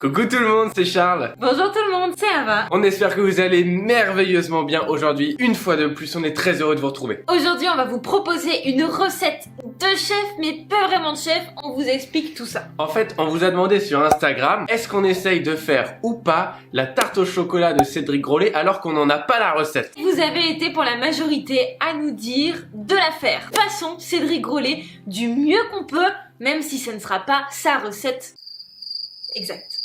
Coucou tout le monde, c'est Charles. Bonjour tout le monde, c'est Ava. On espère que vous allez merveilleusement bien aujourd'hui. Une fois de plus, on est très heureux de vous retrouver. Aujourd'hui, on va vous proposer une recette de chef, mais pas vraiment de chef. On vous explique tout ça. En fait, on vous a demandé sur Instagram, est-ce qu'on essaye de faire ou pas la tarte au chocolat de Cédric Grolet alors qu'on n'en a pas la recette? Vous avez été pour la majorité à nous dire de la faire. Façon Cédric Grolet du mieux qu'on peut, même si ce ne sera pas sa recette exacte.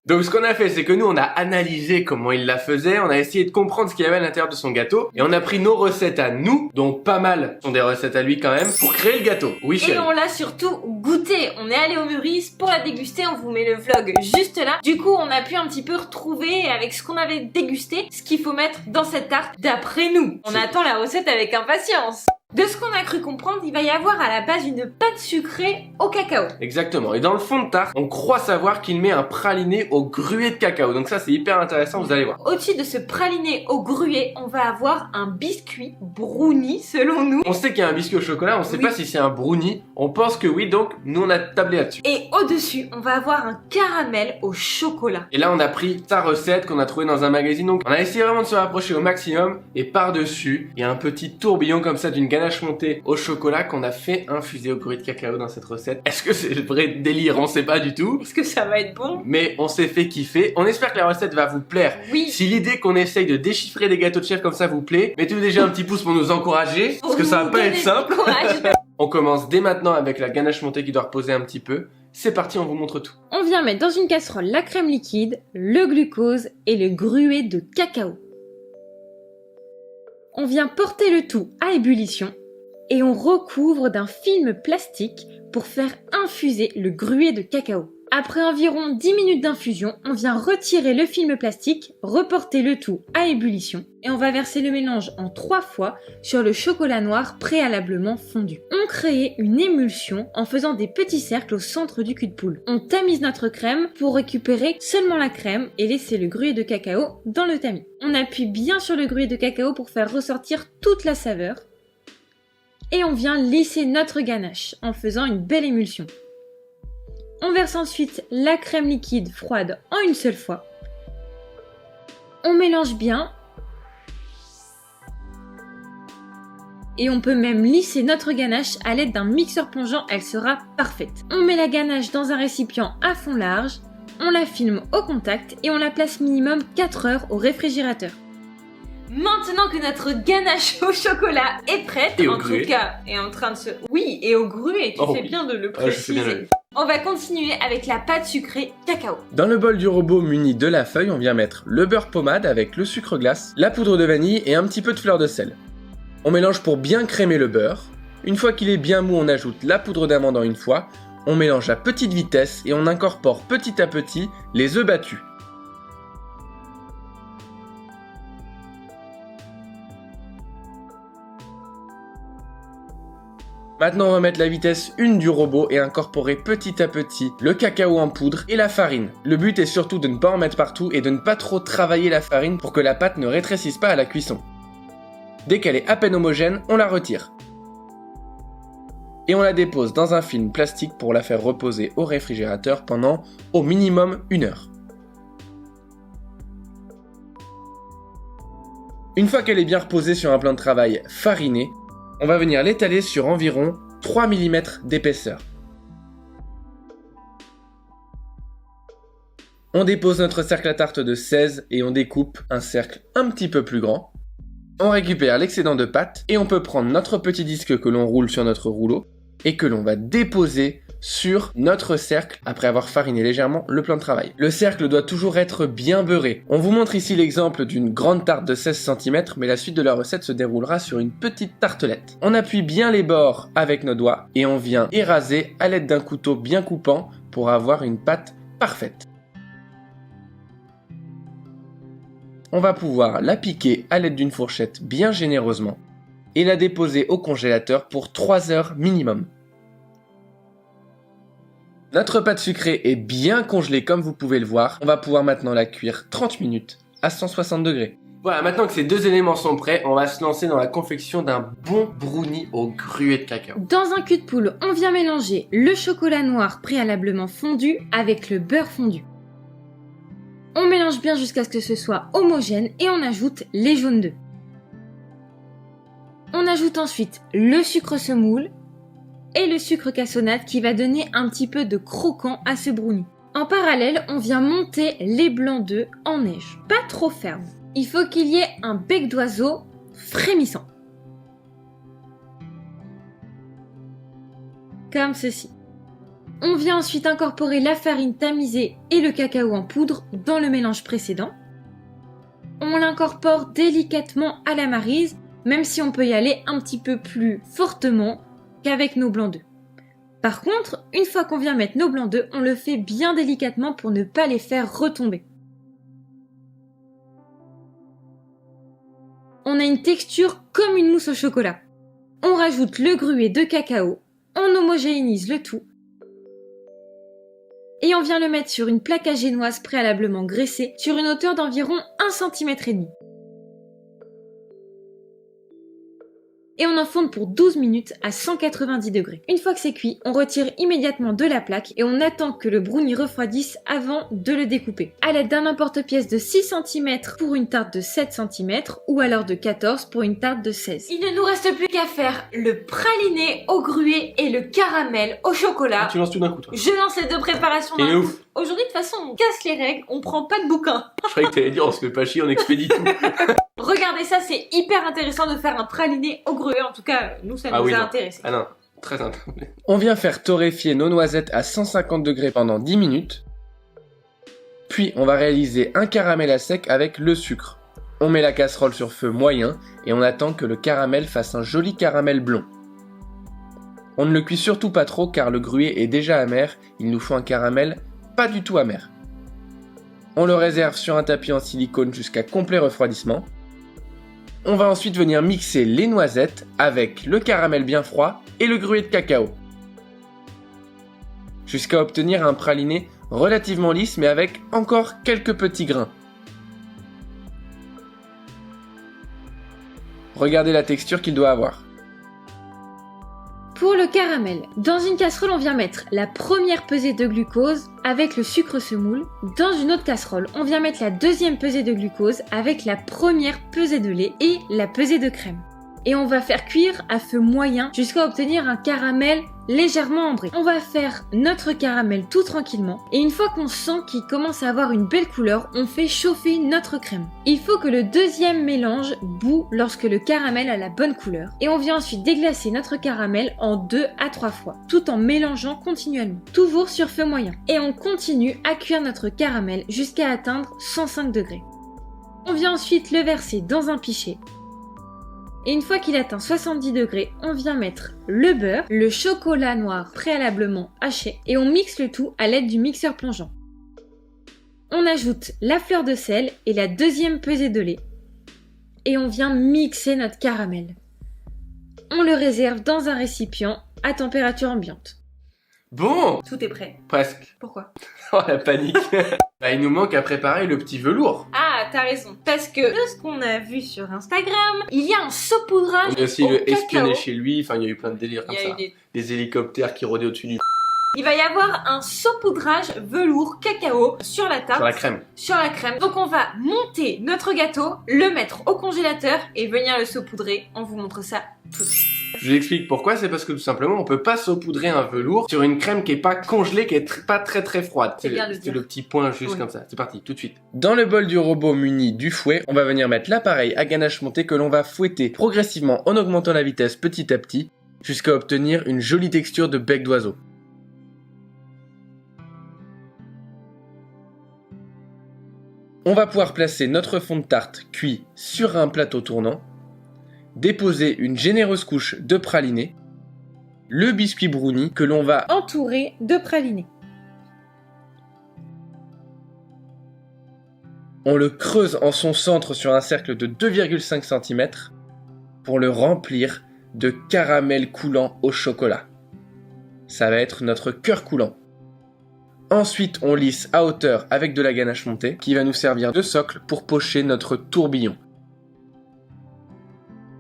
Donc ce qu'on a fait, c'est que nous on a analysé comment il la faisait, on a essayé de comprendre ce qu'il y avait à l'intérieur de son gâteau, et on a pris nos recettes à nous, dont pas mal sont des recettes à lui quand même, pour créer le gâteau. Oui chérie. Et on l'a surtout goûté. On est allé au Meurice pour la déguster, on vous met le vlog juste là. Du coup, on a pu un petit peu retrouver avec ce qu'on avait dégusté, ce qu'il faut mettre dans cette tarte d'après nous. On attend la recette avec impatience. De ce qu'on a cru comprendre, il va y avoir à la base une pâte sucrée au cacao. Exactement, et dans le fond de tarte, on croit savoir qu'il met un praliné au gruet de cacao, donc ça c'est hyper intéressant, vous allez voir. Au-dessus de ce praliné au gruet, on va avoir un biscuit brownie selon nous. On sait qu'il y a un biscuit au chocolat, on sait Oui. pas si c'est un brownie, on pense que oui, donc nous on a tablé là-dessus. Et au-dessus, on va avoir un caramel au chocolat. Et là on a pris sa recette qu'on a trouvée dans un magazine, donc on a essayé vraiment de se rapprocher au maximum, et par-dessus, il y a un petit tourbillon comme ça d'une ganache montée au chocolat qu'on a fait infuser au gruet de cacao dans cette recette. Est-ce que c'est le vrai délire? On sait pas du tout. Est-ce que ça va être bon? Mais on s'est fait kiffer. On espère que la recette va vous plaire. Oui. Si l'idée qu'on essaye de déchiffrer des gâteaux de chef comme ça vous plaît, mettez-nous déjà un petit pouce pour nous encourager, parce que ça va pas être simple. On commence dès maintenant avec la ganache montée qui doit reposer un petit peu. C'est parti, on vous montre tout. On vient mettre dans une casserole la crème liquide, le glucose et le gruet de cacao. On vient porter le tout à ébullition et on recouvre d'un film plastique pour faire infuser le gruet de cacao. Après environ 10 minutes d'infusion, on vient retirer le film plastique, reporter le tout à ébullition et on va verser le mélange en 3 fois sur le chocolat noir préalablement fondu. On crée une émulsion en faisant des petits cercles au centre du cul de poule. On tamise notre crème pour récupérer seulement la crème et laisser le gruet de cacao dans le tamis. On appuie bien sur le gruet de cacao pour faire ressortir toute la saveur. Et on vient lisser notre ganache en faisant une belle émulsion. On verse ensuite la crème liquide froide en une seule fois. On mélange bien. Et on peut même lisser notre ganache à l'aide d'un mixeur plongeant, elle sera parfaite. On met la ganache dans un récipient à fond large, on la filme au contact et on la place minimum 4 heures au réfrigérateur. Maintenant que notre ganache au chocolat est prête, Et au en gruet. tout cas, est en train de se... Oui, et au gruet, tu Oh fais oui. bien de le Ah, je fais bien préciser. On va continuer avec la pâte sucrée cacao. Dans le bol du robot muni de la feuille, on vient mettre le beurre pommade avec le sucre glace, la poudre de vanille et un petit peu de fleur de sel. On mélange pour bien crémer le beurre. Une fois qu'il est bien mou, on ajoute la poudre d'amande en une fois. On mélange à petite vitesse et on incorpore petit à petit les œufs battus. Maintenant, on va mettre la vitesse 1 du robot et incorporer petit à petit le cacao en poudre et la farine. Le but est surtout de ne pas en mettre partout et de ne pas trop travailler la farine pour que la pâte ne rétrécisse pas à la cuisson. Dès qu'elle est à peine homogène, on la retire. Et on la dépose dans un film plastique pour la faire reposer au réfrigérateur pendant au minimum 1 heure. Une fois qu'elle est bien reposée sur un plan de travail fariné, on va venir l'étaler sur environ 3 mm d'épaisseur. On dépose notre cercle à tarte de 16 et on découpe un cercle un petit peu plus grand. On récupère l'excédent de pâte et on peut prendre notre petit disque que l'on roule sur notre rouleau et que l'on va déposer sur notre cercle après avoir fariné légèrement le plan de travail. Le cercle doit toujours être bien beurré. On vous montre ici l'exemple d'une grande tarte de 16 cm, mais la suite de la recette se déroulera sur une petite tartelette. On appuie bien les bords avec nos doigts et on vient éraser à l'aide d'un couteau bien coupant pour avoir une pâte parfaite. On va pouvoir la piquer à l'aide d'une fourchette bien généreusement et la déposer au congélateur pour 3 heures minimum. Notre pâte sucrée est bien congelée comme vous pouvez le voir. On va pouvoir maintenant la cuire 30 minutes à 160 degrés. Voilà, maintenant que ces deux éléments sont prêts, on va se lancer dans la confection d'un bon brownie au gruet de cacao. Dans un cul de poule, on vient mélanger le chocolat noir préalablement fondu avec le beurre fondu. On mélange bien jusqu'à ce que ce soit homogène et on ajoute les jaunes d'œufs. On ajoute ensuite le sucre semoule et le sucre cassonade qui va donner un petit peu de croquant à ce brownie. En parallèle, on vient monter les blancs d'œufs en neige, pas trop ferme. Il faut qu'il y ait un bec d'oiseau frémissant. Comme ceci. On vient ensuite incorporer la farine tamisée et le cacao en poudre dans le mélange précédent. On l'incorpore délicatement à la maryse, même si on peut y aller un petit peu plus fortement qu'avec nos blancs d'œufs. Par contre, une fois qu'on vient mettre nos blancs d'œufs, on le fait bien délicatement pour ne pas les faire retomber. On a une texture comme une mousse au chocolat. On rajoute le gruet de cacao, on homogénéise le tout et on vient le mettre sur une plaque à génoise préalablement graissée sur une hauteur d'environ 1,5 cm. Et on enfourne pour 12 minutes à 190 degrés. Une fois que c'est cuit, on retire immédiatement de la plaque et on attend que le brownie refroidisse avant de le découper. À l'aide d'un emporte-pièce de 6 cm pour une tarte de 7 cm ou alors de 14 pour une tarte de 16. Il ne nous reste plus qu'à faire le praliné au gruet et le caramel au chocolat. Tu lances tout d'un coup, toi. Je lance les deux préparations Et d'un coup. ouf. Aujourd'hui, de toute façon, on casse les règles, on prend pas de bouquin. Je croyais que t'allais dire on se fait pas chier, on expédie tout. Regardez ça, c'est hyper intéressant de faire un praliné au gruet. En tout cas, nous, ça nous a intéressé. Ah non, très intéressant. On vient faire torréfier nos noisettes à 150 degrés pendant 10 minutes. Puis, on va réaliser un caramel à sec avec le sucre. On met la casserole sur feu moyen et on attend que le caramel fasse un joli caramel blond. On ne le cuit surtout pas trop car le gruet est déjà amer, il nous faut un caramel pas du tout amer. On le réserve sur un tapis en silicone jusqu'à complet refroidissement. On va ensuite venir mixer les noisettes avec le caramel bien froid et le gruet de cacao. Jusqu'à obtenir un praliné relativement lisse mais avec encore quelques petits grains. Regardez la texture qu'il doit avoir. Pour le caramel, dans une casserole, on vient mettre la première pesée de glucose avec le sucre semoule. Dans une autre casserole, on vient mettre la deuxième pesée de glucose avec la première pesée de lait et la pesée de crème. Et on va faire cuire à feu moyen jusqu'à obtenir un caramel légèrement ambré. On va faire notre caramel tout tranquillement et une fois qu'on sent qu'il commence à avoir une belle couleur, on fait chauffer notre crème. Il faut que le deuxième mélange bout lorsque le caramel a la bonne couleur et on vient ensuite déglacer notre caramel en 2 à 3 fois tout en mélangeant continuellement, toujours sur feu moyen. Et on continue à cuire notre caramel jusqu'à atteindre 105 degrés. On vient ensuite le verser dans un pichet. Et une fois qu'il atteint 70 degrés, on vient mettre le beurre, le chocolat noir préalablement haché et on mixe le tout à l'aide du mixeur plongeant. On ajoute la fleur de sel et la deuxième pesée de lait et on vient mixer notre caramel. On le réserve dans un récipient à température ambiante. Bon, tout est prêt. Presque. Pourquoi? Oh la panique. Bah, il nous manque à préparer le petit velours. Ah, t'as raison. Parce que de ce qu'on a vu sur Instagram, il y a un saupoudrage. On a aussi au le espionner cacao. chez lui, enfin il y a eu plein de délires comme ça. Des hélicoptères qui rôdaient au-dessus du... Il va y avoir un saupoudrage velours cacao sur la tarte. Sur la crème. Donc on va monter notre gâteau, le mettre au congélateur et venir le saupoudrer. On vous montre ça tout de suite. Je vous explique pourquoi, c'est parce que tout simplement on peut pas saupoudrer un velours sur une crème qui est pas congelée, qui est pas très froide. C'est le petit point juste comme ça. C'est parti, tout de suite. Dans le bol du robot muni du fouet, on va venir mettre l'appareil à ganache monté que l'on va fouetter progressivement en augmentant la vitesse petit à petit jusqu'à obtenir une jolie texture de bec d'oiseau. On va pouvoir placer notre fond de tarte cuit sur un plateau tournant, déposer une généreuse couche de praliné, le biscuit brownie que l'on va entourer de praliné. On le creuse en son centre sur un cercle de 2,5 cm pour le remplir de caramel coulant au chocolat. Ça va être notre cœur coulant. Ensuite, on lisse à hauteur avec de la ganache montée qui va nous servir de socle pour pocher notre tourbillon.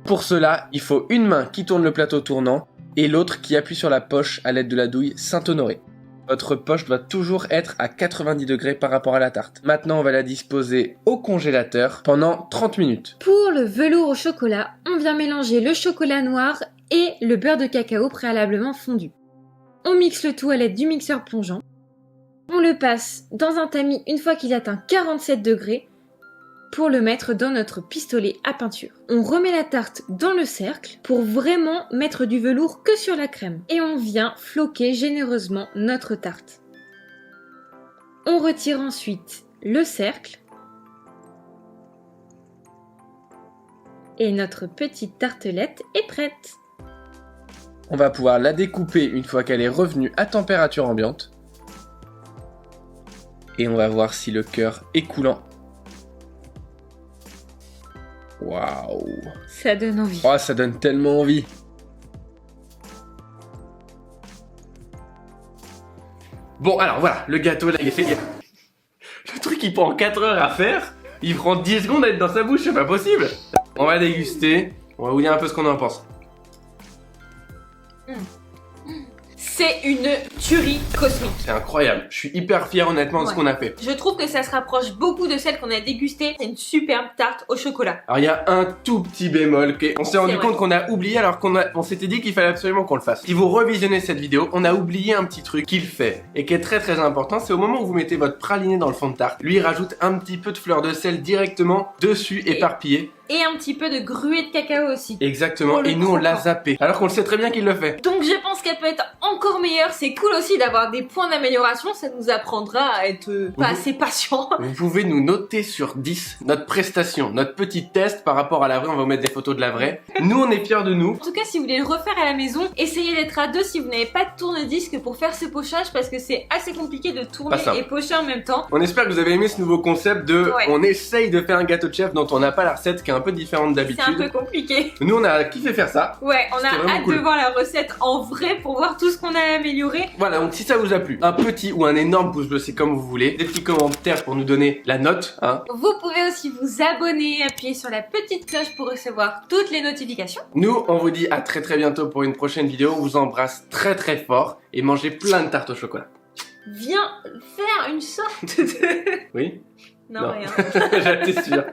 Pour cela, il faut une main qui tourne le plateau tournant et l'autre qui appuie sur la poche à l'aide de la douille Saint-Honoré. Votre poche doit toujours être à 90 degrés par rapport à la tarte. Maintenant, on va la disposer au congélateur pendant 30 minutes. Pour le velours au chocolat, on vient mélanger le chocolat noir et le beurre de cacao préalablement fondu. On mixe le tout à l'aide du mixeur plongeant. On le passe dans un tamis une fois qu'il atteint 47 degrés pour le mettre dans notre pistolet à peinture. On remet la tarte dans le cercle pour vraiment mettre du velours que sur la crème. Et on vient floquer généreusement notre tarte. On retire ensuite le cercle. Et notre petite tartelette est prête. On va pouvoir la découper une fois qu'elle est revenue à température ambiante. Et on va voir si le cœur est coulant. Waouh! Ça donne envie. Oh, ça donne tellement envie! Bon, alors voilà, le gâteau là, il est fait. Le truc, il prend 4 heures à faire. Il prend 10 secondes à être dans sa bouche, c'est pas possible! On va déguster. On va vous dire un peu ce qu'on en pense. C'est une tuerie cosmique. C'est incroyable. Je suis hyper fier honnêtement de ce qu'on a fait. Je trouve que ça se rapproche beaucoup de celle qu'on a dégustée. C'est une superbe tarte au chocolat. Alors il y a un tout petit bémol. On s'est rendu compte qu'on a oublié alors qu'on s'était dit qu'il fallait absolument qu'on le fasse. Si vous revisionnez cette vidéo, on a oublié un petit truc qu'il fait et qui est très très important. C'est au moment où vous mettez votre praliné dans le fond de tarte. Lui il rajoute un petit peu de fleur de sel directement dessus, éparpillé. Et un petit peu de gruée de cacao aussi. Exactement, et nous on l'a zappé. Alors qu'on le sait très bien qu'il le fait. Donc je pense qu'elle peut être encore meilleure. C'est cool aussi d'avoir des points d'amélioration. Ça nous apprendra à être pas assez patient. Vous pouvez nous noter sur 10 notre prestation, notre petit test par rapport à la vraie. On va vous mettre des photos de la vraie. Nous on est fiers de nous. En tout cas, si vous voulez le refaire à la maison, essayez d'être à deux si vous n'avez pas de tourne-disque pour faire ce pochage parce que c'est assez compliqué de tourner et pocher en même temps. On espère que vous avez aimé ce nouveau concept de on essaye de faire un gâteau de chef dont on n'a pas la recette qui est un peu différente d'habitude. C'est un peu compliqué. Nous on a kiffé faire ça. Ouais, on a hâte de voir la recette en vrai pour voir tout ce qu'on a amélioré. Voilà, donc si ça vous a plu, un petit ou un énorme pouce bleu, c'est comme vous voulez. Des petits commentaires pour nous donner la note, hein. Vous pouvez aussi vous abonner, appuyer sur la petite cloche pour recevoir toutes les notifications. Nous, on vous dit à très très bientôt pour une prochaine vidéo. On vous embrasse très très fort et mangez plein de tartes au chocolat. Viens faire une sorte de... Oui? Non, rien. J'étais sûr.